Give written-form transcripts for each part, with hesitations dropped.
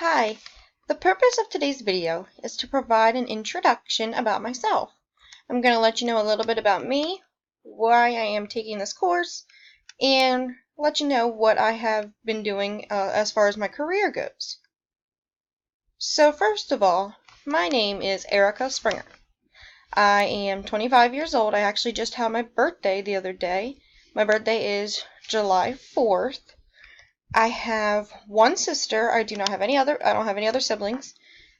Hi, the purpose of today's video is to provide an introduction about myself. I'm going to let you know a little bit about me, why I am taking this course, and let you know what I have been doing as far as my career goes. So first of all, my name is Erica Springer. I am 25 years old. I actually just had my birthday the other day. My birthday is July 4th. I have one sister. I don't have any other siblings.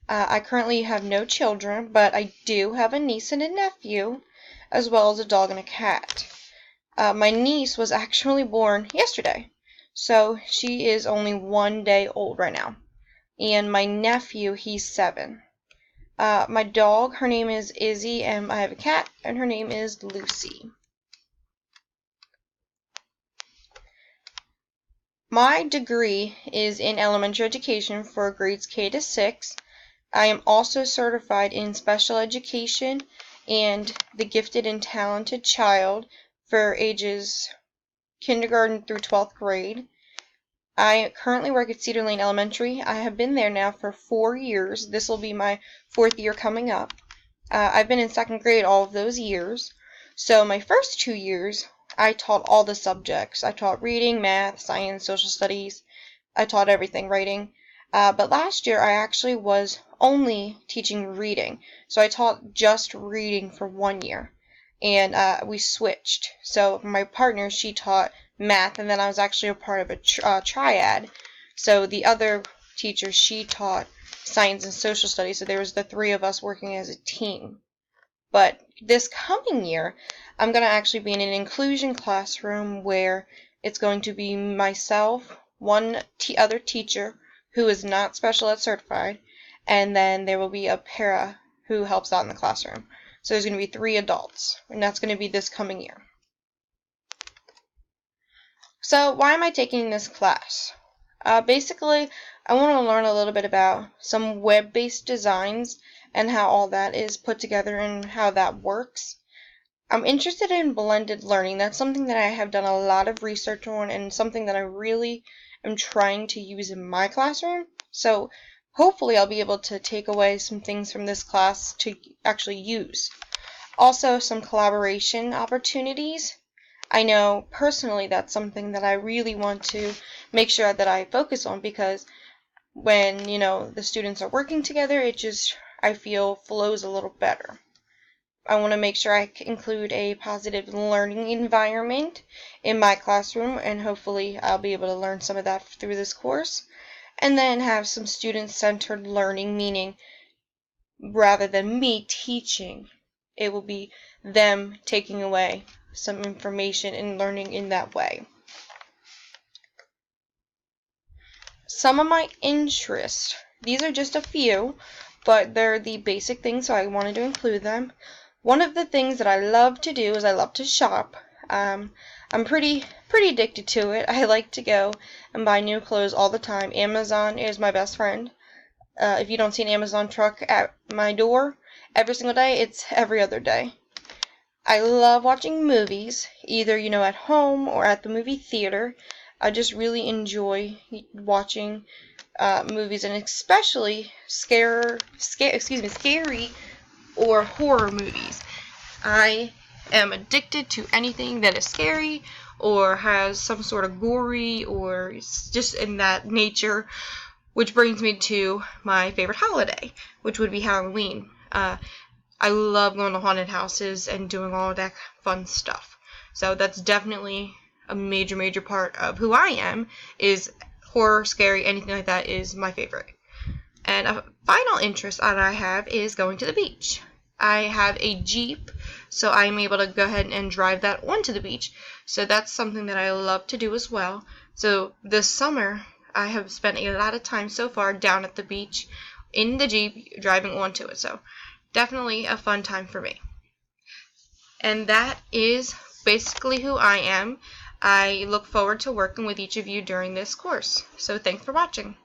I currently have no children, but I do have a niece and a nephew, as well as a dog and a cat. My niece was actually born yesterday, so she is only 1 day old right now. And my nephew, he's 7. My dog, her name is Izzy, and I have a cat, and her name is Lucy. My degree is in elementary education for grades K to 6. I am also certified in special education and the gifted and talented child for ages kindergarten through 12th grade. I currently work at Cedar Lane Elementary. I have been there now for 4 years. This will be my 4th year coming up. I've been in 2nd grade all of those years. So my first 2 years, I taught all the subjects. I taught reading, math, science, social studies. I taught everything, writing. But last year, I actually was only teaching reading. So I taught just reading for 1 year. And we switched. So my partner, she taught math, and then I was actually a part of a triad. So the other teacher, she taught science and social studies. So there was the 3 of us working as a team. But this coming year, I'm going to actually be in an inclusion classroom where it's going to be myself, one other teacher who is not special ed certified, and then there will be a para who helps out in the classroom. So there's going to be 3 adults, and that's going to be this coming year. So why am I taking this class? Basically, I want to learn a little bit about some web-based designs and how all that is put together and how that works. I'm interested in blended learning. That's something that I have done a lot of research on and something that I really am trying to use in my classroom. So hopefully I'll be able to take away some things from this class to actually use. Also, some collaboration opportunities. I know personally that's something that I really want to make sure that I focus on, because when, the students are working together, it just, I feel, flows a little better. I want to make sure I include a positive learning environment in my classroom, and hopefully I'll be able to learn some of that through this course. And then have some student-centered learning, meaning rather than me teaching, it will be them taking away some information and learning in that way. Some of my interests, these are just a few, but they're the basic things, so I wanted to include them. One of the things that I love to do is I love to shop. I'm pretty addicted to it. I like to go and buy new clothes all the time. Amazon is my best friend. If you don't see an Amazon truck at my door every single day, it's every other day. I love watching movies, either, at home or at the movie theater. I just really enjoy watching movies, and especially scary or horror movies. I am addicted to anything that is scary or has some sort of gory or just in that nature, which brings me to my favorite holiday, which would be Halloween. I love going to haunted houses and doing all of that fun stuff. So that's definitely a major part of who I am, is horror, scary, anything like that is my favorite. And a final interest that I have is going to the beach. I have a Jeep, so I'm able to go ahead and drive that onto the beach. So that's something that I love to do as well. So this summer, I have spent a lot of time so far down at the beach in the Jeep driving onto it. So definitely a fun time for me. And that is basically who I am. I look forward to working with each of you during this course. So thanks for watching.